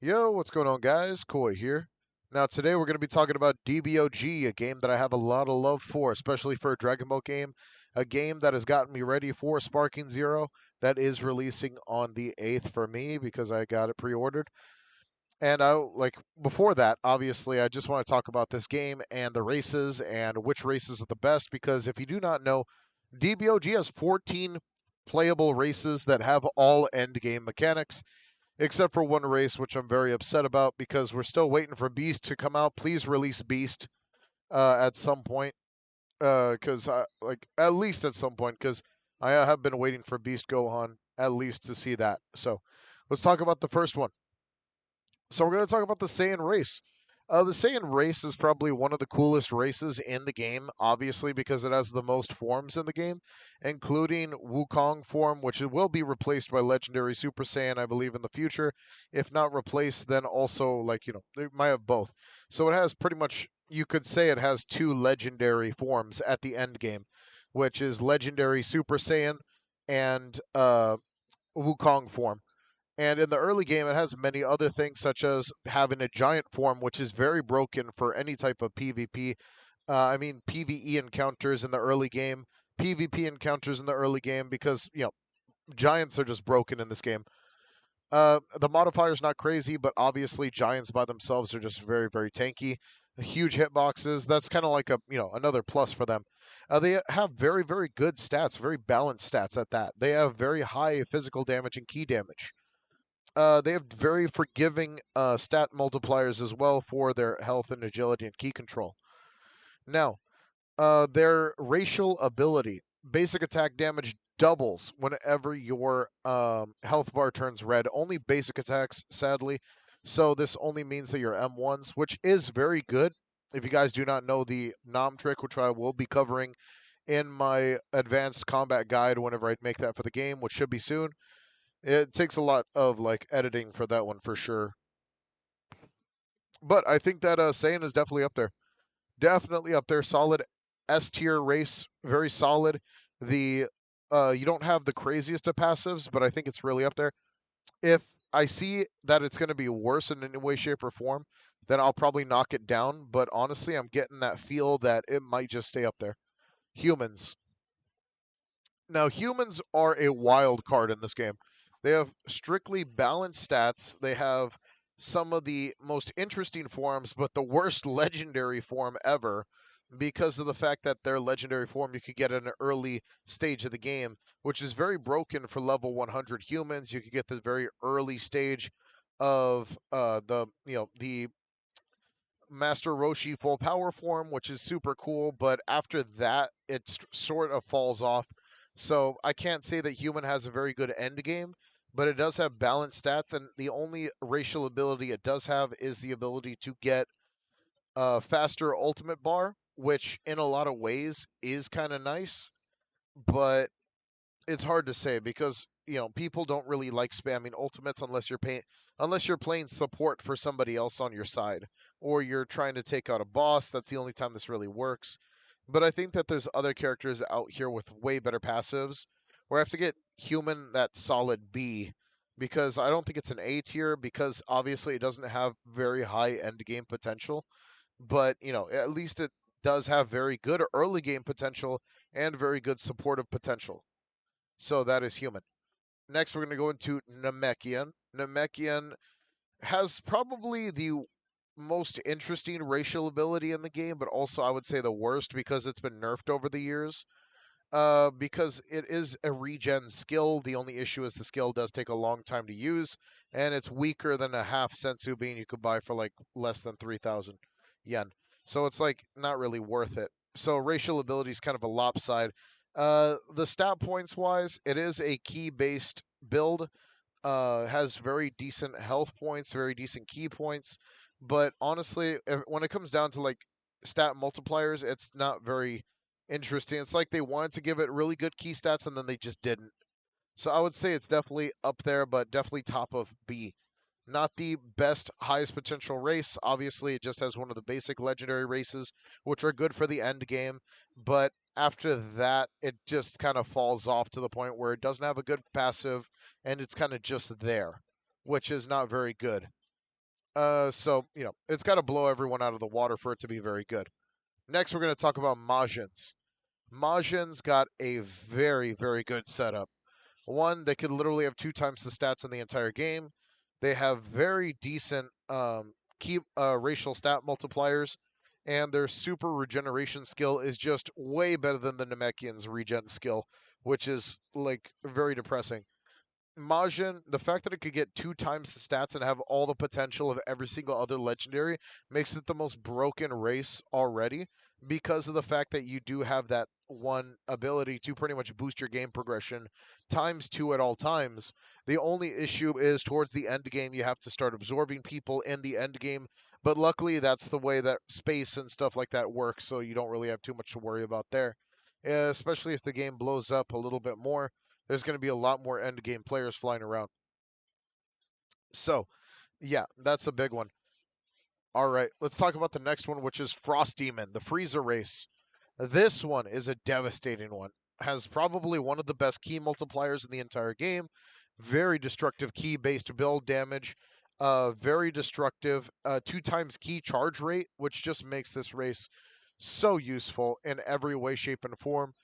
Yo, what's going on, guys? Koi here. Now, today we're going to be talking about DBOG, a game that I have a lot of love for, especially for a Dragon Ball game, a game that has gotten me ready for Sparking Zero, that is releasing on the 8th for me because I got it pre-ordered. And before that, obviously, I just want to talk about this game and the races and which races are the best because if you do not know, DBOG has 14 playable races that have all end game mechanics except for one race, which I'm very upset about because we're still waiting for Beast to come out. Please release Beast at some point, because at least at some point, because I have been waiting for Beast Gohan at least to see that. So let's talk about the first one. So we're going to talk about the Saiyan race. The Saiyan race is probably one of the coolest races in the game, obviously because it has the most forms in the game, including Wukong form, which it will be replaced by Legendary Super Saiyan, I believe, in the future. If not replaced, then also, it might have both. So it has pretty much, you could say it has two legendary forms at the end game, which is Legendary Super Saiyan and Wukong form. And in the early game, it has many other things, such as having a giant form, which is very broken for any type of PvP. PvE encounters in the early game, PvP encounters in the early game, because, giants are just broken in this game. The modifier's not crazy, but obviously giants by themselves are just very, very tanky. Huge hitboxes. That's kind of like another plus for them. They have very, very good stats, very balanced stats at that. They have very high physical damage and key damage. They have very forgiving stat multipliers as well for their health and agility and key control. Now, their racial ability, basic attack damage doubles whenever your health bar turns red. Only basic attacks, sadly. So this only means that your M1s, which is very good. If you guys do not know the Nom trick, which I will be covering in my advanced combat guide whenever I make that for the game, which should be soon. It takes a lot of editing for that one for sure. But I think that Saiyan is definitely up there. Definitely up there. Solid S tier race. Very solid. The You don't have the craziest of passives, but I think it's really up there. If I see that it's going to be worse in any way, shape, or form, then I'll probably knock it down. But honestly, I'm getting that feel that it might just stay up there. Humans. Now, humans are a wild card in this game. They have strictly balanced stats. They have some of the most interesting forms, but the worst legendary form ever because of the fact that their legendary form you could get in an early stage of the game, which is very broken for level 100 humans. You could get the very early stage of the Master Roshi full power form, which is super cool, but after that, it sort of falls off. So I can't say that human has a very good end game, but it does have balanced stats, and the only racial ability it does have is the ability to get a faster ultimate bar, which in a lot of ways is kind of nice, but it's hard to say because people don't really like spamming ultimates unless you're playing support for somebody else on your side or you're trying to take out a boss. That's the only time this really works. But I think that there's other characters out here with way better passives where I have to get human that solid B because I don't think it's an A tier because obviously it doesn't have very high end game potential, but at least it does have very good early game potential and very good supportive potential. So that is human. Next, we're going to go into Namekian. Namekian has probably the most interesting racial ability in the game, but also I would say the worst because it's been nerfed over the years. Because it is a regen skill. The only issue is the skill does take a long time to use, and it's weaker than a half sensu bean you could buy for like less than 3,000 yen. So it's like not really worth it. So racial ability is kind of a lopside. The stat points wise, it is a key based build. Has very decent health points, very decent key points, but honestly, when it comes down to like stat multipliers, it's not very interesting. It's like they wanted to give it really good key stats and then they just didn't. So I would say it's definitely up there, but definitely top of B. Not the best, highest potential race. Obviously, it just has one of the basic legendary races, which are good for the end game. But after that, it just kind of falls off to the point where it doesn't have a good passive and it's kind of just there, which is not very good. So, it's got to blow everyone out of the water for it to be very good. Next, we're going to talk about Majins. Majin's got a very, very good setup. One, they could literally have 2 times the stats in the entire game. They have very decent key racial stat multipliers, and their super regeneration skill is just way better than the Namekian's regen skill, which is like very depressing. Majin, the fact that it could get 2 times the stats and have all the potential of every single other legendary makes it the most broken race already because of the fact that you do have that one ability to pretty much boost your game progression times 2 at all times. The only issue is towards the end game, you have to start absorbing people in the end game. But luckily, that's the way that space and stuff like that works, so you don't really have too much to worry about there. Especially if the game blows up a little bit more, there's going to be a lot more end game players flying around. So, yeah, that's a big one. All right, let's talk about the next one, which is Frost Demon, the Freezer race. This one is a devastating one. Has probably one of the best key multipliers in the entire game. Very destructive key based build damage. Very destructive 2 times key charge rate, which just makes this race so useful in every way, shape, and form.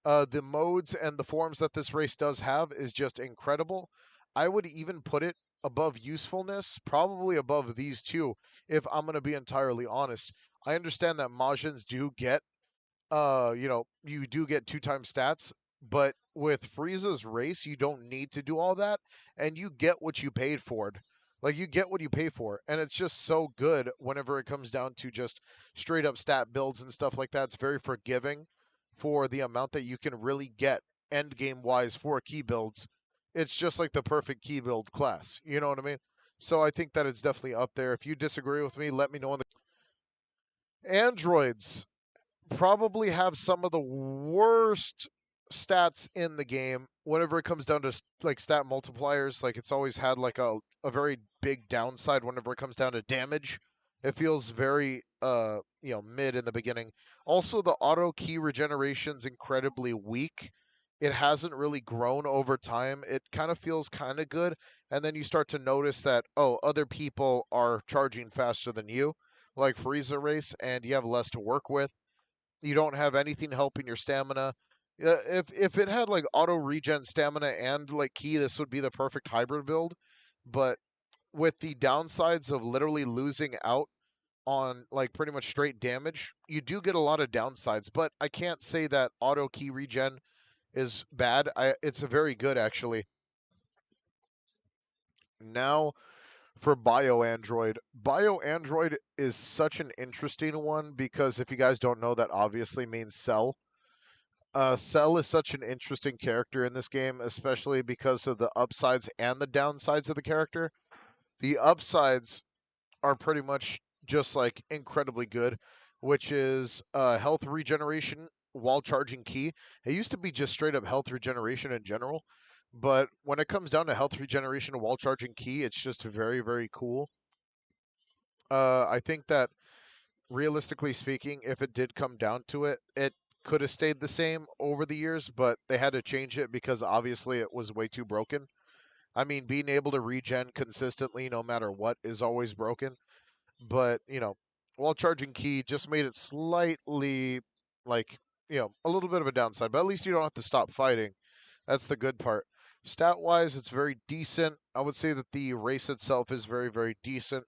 The modes and the forms that this race does have is just incredible. I would even put it above usefulness, probably above these two, if I'm going to be entirely honest. I understand that Majins do get, you do get 2 times stats, but with Frieza's race, you don't need to do all that, and you get what you paid for it. Like, you get what you pay for, and it's just so good whenever it comes down to just straight up stat builds and stuff like that. It's very forgiving for the amount that you can really get end game wise for key builds. It's just like the perfect key build class. You know what I mean? So I think that it's definitely up there. If you disagree with me, let me know in the androids probably have some of the worst stats in the game whenever it comes down to like stat multipliers. Like, it's always had like a very big downside whenever it comes down to damage. It feels very mid in the beginning. Also, the auto key regeneration's incredibly weak. It hasn't really grown over time. It kind of feels kind of good, and then you start to notice that, oh, other people are charging faster than you, like Frieza race, and you have less to work with. You don't have anything helping your stamina. If it had like auto regen stamina and like key, this would be the perfect hybrid build. But with the downsides of literally losing out on like pretty much straight damage, you do get a lot of downsides. But I can't say that auto key regen is bad. It's very good actually. Now for Bio Android. Bio Android is such an interesting one because if you guys don't know, that obviously means cell. Cell is such an interesting character in this game, especially because of the upsides and the downsides of the character. The upsides are pretty much just like incredibly good, which is health regeneration while charging key. It used to be just straight up health regeneration in general, but when it comes down to health regeneration while charging key, it's just very, very cool. I think that realistically speaking, if it did come down to it, it could have stayed the same over the years, but they had to change it because obviously it was way too broken. I mean, being able to regen consistently no matter what is always broken, but, while charging key just made it slightly like, a little bit of a downside, but at least you don't have to stop fighting. That's the good part. Stat wise, it's very decent. I would say that the race itself is very, very decent.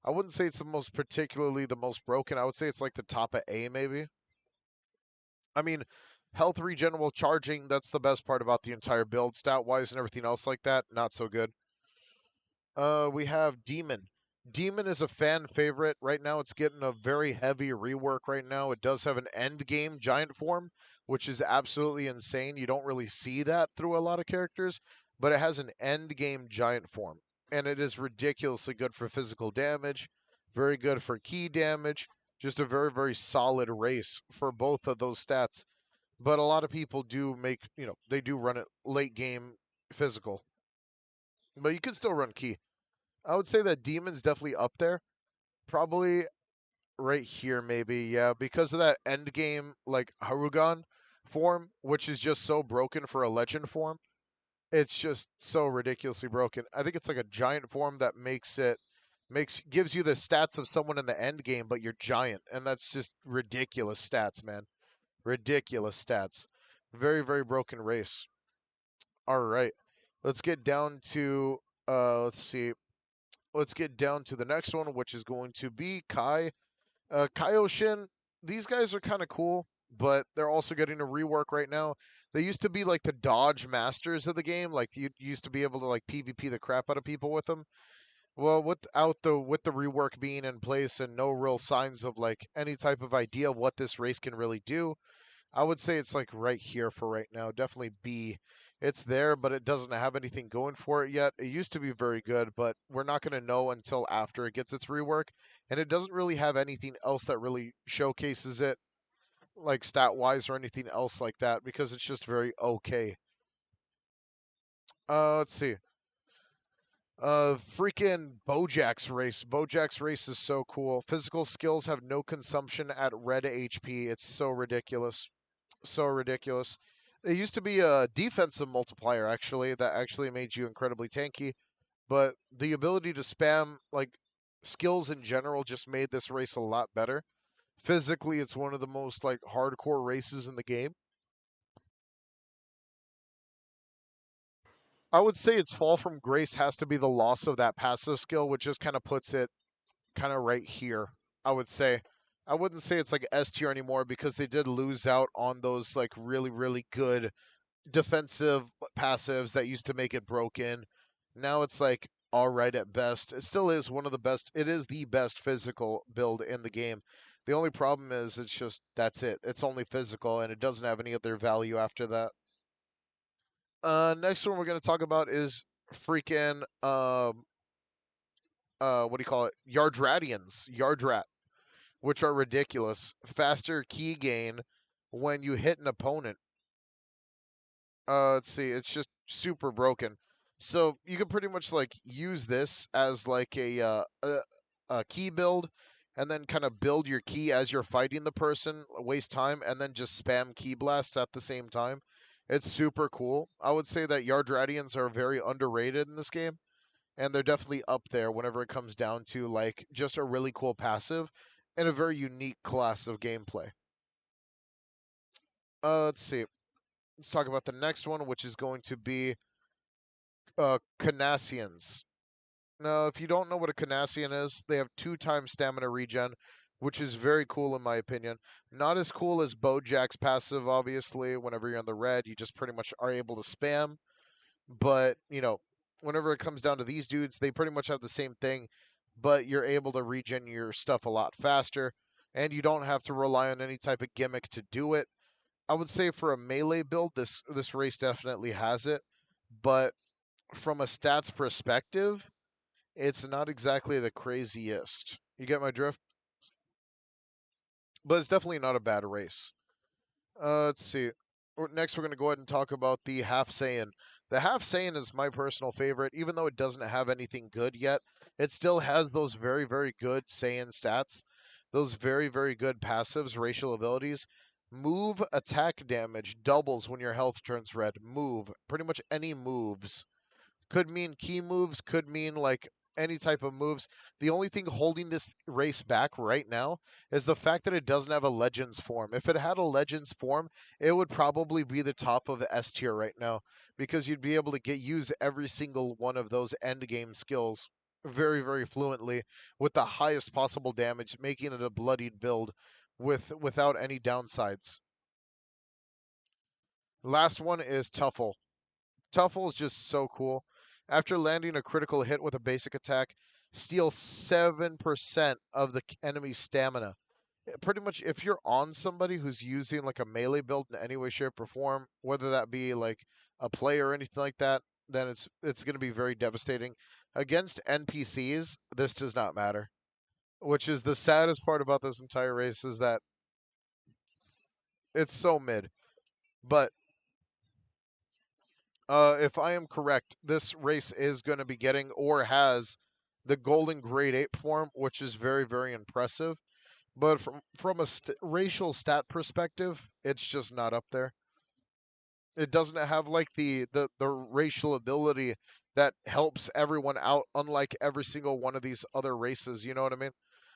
I wouldn't say it's particularly the most broken. I would say it's like the top of A, maybe. I mean, health regen while charging, that's the best part about the entire build. Stat wise and everything else like that, not so good. We have Demon. Demon is a fan favorite. Right now, it's getting a very heavy rework right now. It does have an end game giant form, which is absolutely insane. You don't really see that through a lot of characters, but it has an end game giant form. And it is ridiculously good for physical damage, very good for key damage, just a very, very solid race for both of those stats. But a lot of people do they do run it late game physical. But you can still run key. I would say that Demon's definitely up there. Probably right here, maybe, yeah, because of that end game, like Harugan form, which is just so broken for a legend form. It's just so ridiculously broken. I think it's like a giant form that makes it Gives you the stats of someone in the end game, but you're giant, and that's just ridiculous stats, man. Ridiculous stats. Very, very broken race. All right. Let's get down to let's see. Let's get down to the next one, which is going to be Kai. Kaioshin, these guys are kind of cool, but they're also getting a rework right now. They used to be like the dodge masters of the game. Like you used to be able to like PvP the crap out of people with them. Well, with the rework being in place and no real signs of like any type of idea of what this race can really do, I would say it's like right here for right now. Definitely B. It's there, but it doesn't have anything going for it yet. It used to be very good, but we're not going to know until after it gets its rework. And it doesn't really have anything else that really showcases it, like stat wise or anything else like that, because it's just very okay. Let's see. Freaking Bojack's race. Bojack's race is so cool. Physical skills have no consumption at red HP. It's so ridiculous. So ridiculous. It used to be a defensive multiplier actually that actually made you incredibly tanky, but the ability to spam like skills in general just made this race a lot better. Physically, it's one of the most like hardcore races in the game. I would say its fall from grace has to be the loss of that passive skill, which just kind of puts it kind of right here. I would say. I wouldn't say it's like S tier anymore because they did lose out on those like really really good defensive passives that used to make it broken. Now it's like all right at best. It still is one of the best. It is the best physical build in the game. The only problem is it's just that's it. It's only physical and it doesn't have any other value after that. Next one we're gonna talk about is freaking what do you call it? Yardrat, which are ridiculous. Faster key gain when you hit an opponent. Let's see. It's just super broken. So you can pretty much like use this as like a key build, and then kind of build your key as you're fighting the person, waste time, and then just spam key blasts at the same time. It's super cool. I would say that Yardratians are very underrated in this game, and they're definitely up there whenever it comes down to like just a really cool passive and a very unique class of gameplay. Let's see. Let's talk about the next one, which is going to be Canasians. Now, if you don't know what a Canasian is, they have 2 times stamina regen, which is very cool in my opinion. Not as cool as Bojack's passive, obviously. Whenever you're on the red, you just pretty much are able to spam. But, whenever it comes down to these dudes, they pretty much have the same thing, but you're able to regen your stuff a lot faster, and you don't have to rely on any type of gimmick to do it. I would say for a melee build, this race definitely has it, but from a stats perspective, it's not exactly the craziest. You get my drift? But it's definitely not a bad race. Let's see. Next, we're going to go ahead and talk about the Half-Saiyan. The Half-Saiyan is my personal favorite, even though it doesn't have anything good yet. It still has those very, very good Saiyan stats, those very, very good passives, racial abilities. Move attack damage doubles when your health turns red. Move. Pretty much any moves. Could mean key moves, could mean like any type of moves. The only thing holding this race back right now is the fact that it doesn't have a Legends form. If it had a Legends form, it would probably be the top of S tier right now because you'd be able to use every single one of those end game skills very, very fluently with the highest possible damage, making it a bloodied build without any downsides. Last one is Tuffle. Tuffle is just so cool. After landing a critical hit with a basic attack, steal 7% of the enemy's stamina. Pretty much, if you're on somebody who's using like a melee build in any way, shape, or form, whether that be like a player or anything like that, then it's going to be very devastating. Against NPCs, this does not matter. Which is the saddest part about this entire race is that it's so mid. But if I am correct, this race is going to be getting or has the golden grade 8 form, which is very, very impressive. But from a racial stat perspective, it's just not up there. It doesn't have like the racial ability that helps everyone out, unlike every single one of these other races. You know what I mean?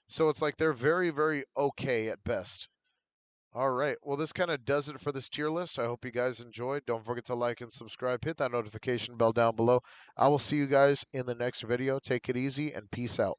So it's like they're very, very okay at best. All right. Well, this kind of does it for this tier list. I hope you guys enjoyed. Don't forget to like and subscribe. Hit that notification bell down below. I will see you guys in the next video. Take it easy and peace out.